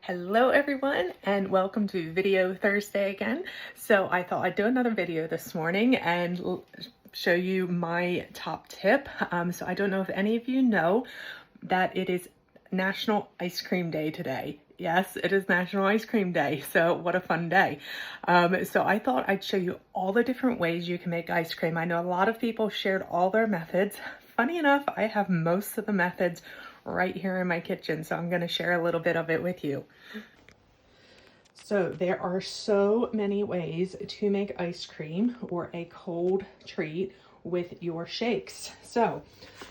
Hello everyone and welcome to Video Thursday again. So I thought I'd do another video this morning and show you my top tip. So I don't know if any of you know that it is National Ice Cream Day today. Yes, it is National Ice Cream Day, so what a fun day. So I thought I'd show you all the different ways you can make ice cream. I know a lot of people shared all their methods. Funny enough, I have most of the methods right here in my kitchen, so I'm going to share a little bit of it with you. So there are so many ways to make ice cream or a cold treat with your shakes. So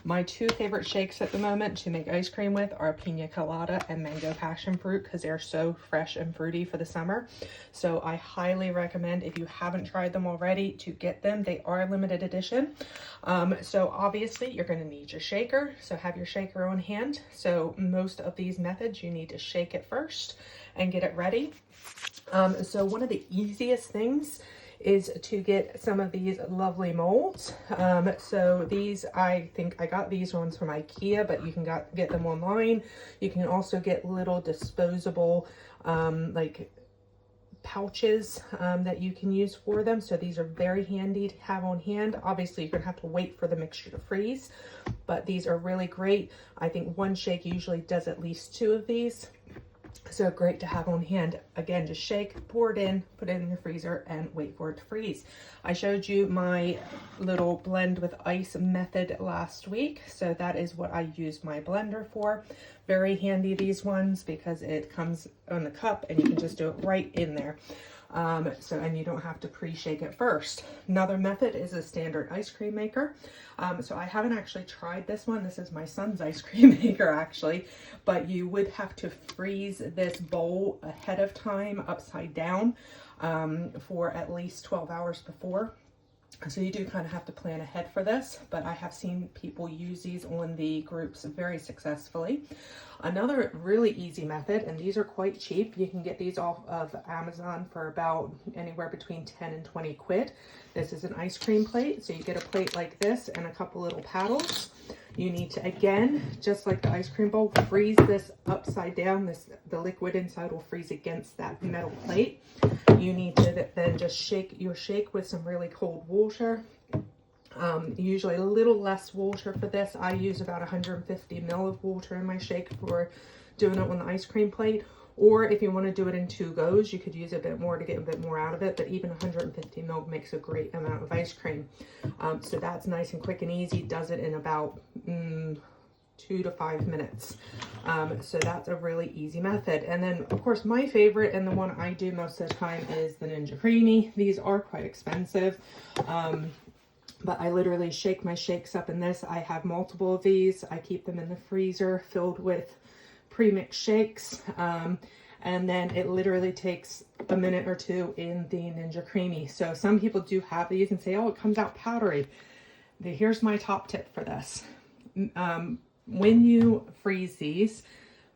my two favorite shakes at the moment to make ice cream with are pina colada and mango passion fruit because they're so fresh and fruity for the summer. So I highly recommend, if you haven't tried them already, to get them. They are limited edition. So obviously you're going to need your shaker. So have your shaker on hand. So most of these methods you need to shake it first and get it ready. So one of the easiest things is to get some of these lovely molds. So these, I think I got these ones from IKEA, but you can get them online. You can also get little disposable like pouches that you can use for them. So these are very handy to have on hand. Obviously you're gonna have to wait for the mixture to freeze, but these are really great. I think one shake usually does at least two of these. So great to have on hand. Again, just shake, pour it in, put it in your freezer and wait for it to freeze. I showed you my little blend with ice method last week. So that is what I use my blender for. Very handy, these ones, because it comes on the cup and you can just do it right in there. And you don't have to pre-shake it first. Another method is a standard ice cream maker. So I haven't actually tried this one. This is my son's ice cream maker actually, but you would have to freeze this bowl ahead of time upside down for at least 12 hours before. So you do kind of have to plan ahead for this, but I have seen people use these on the groups very successfully. Another really easy method, and these are quite cheap. You can get these off of Amazon for about anywhere between 10 and 20 quid. This is an ice cream plate. So you get a plate like this and a couple little paddles. You need to, again, just like the ice cream bowl, freeze this upside down. The liquid inside will freeze against that metal plate. You need to then just shake your shake with some really cold water. Usually a little less water for this. I use about 150 ml of water in my shake for doing it on the ice cream plate. Or if you want to do it in two goes, you could use a bit more to get a bit more out of it. But even 150 ml makes a great amount of ice cream. So that's nice and quick and easy. Does it in about 2 to 5 minutes. So that's a really easy method. And then of course my favorite, and the one I do most of the time, is the Ninja Creami. These are quite expensive. But I literally shake my shakes up in this. I have multiple of these. I keep them in the freezer filled with pre-mixed shakes. And then it literally takes a minute or two in the Ninja Creami. So some people do have these and say, oh, it comes out powdery. Here's my top tip for this. When you freeze these,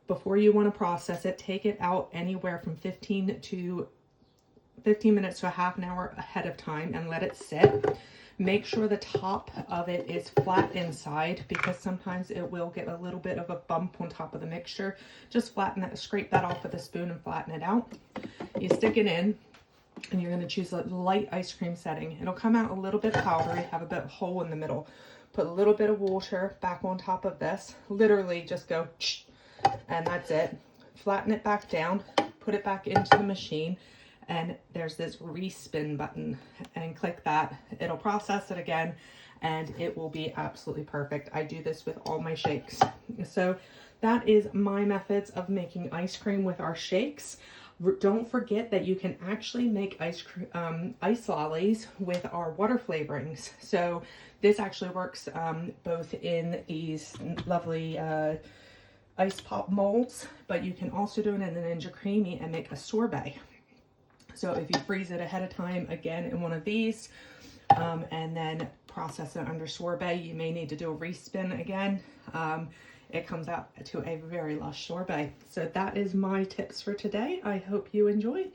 before you want to process it, take it out anywhere from 15 minutes to a half an hour ahead of time and let it sit. Make sure the top of it is flat inside, because sometimes it will get a little bit of a bump on top of the mixture. Just flatten that, scrape that off with a spoon and flatten it out. You stick it in and you're going to choose a light ice cream setting. It'll come out a little bit powdery, have a bit of hole in the middle. Put a little bit of water back on top of this. Literally just go, and that's it. Flatten it back down, put it back into the machine, and there's this respin button, and click that. It'll process it again, and it will be absolutely perfect. I do this with all my shakes. So that is my methods of making ice cream with our shakes. Don't forget that you can actually make ice lollies with our water flavorings. So this actually works both in these lovely ice pop molds, but you can also do it in the Ninja Creami and make a sorbet. So if you freeze it ahead of time, again, in one of these, and then process it under sorbet, you may need to do a respin again. It comes out to a very lush sorbet. So that is my tips for today. I hope you enjoyed.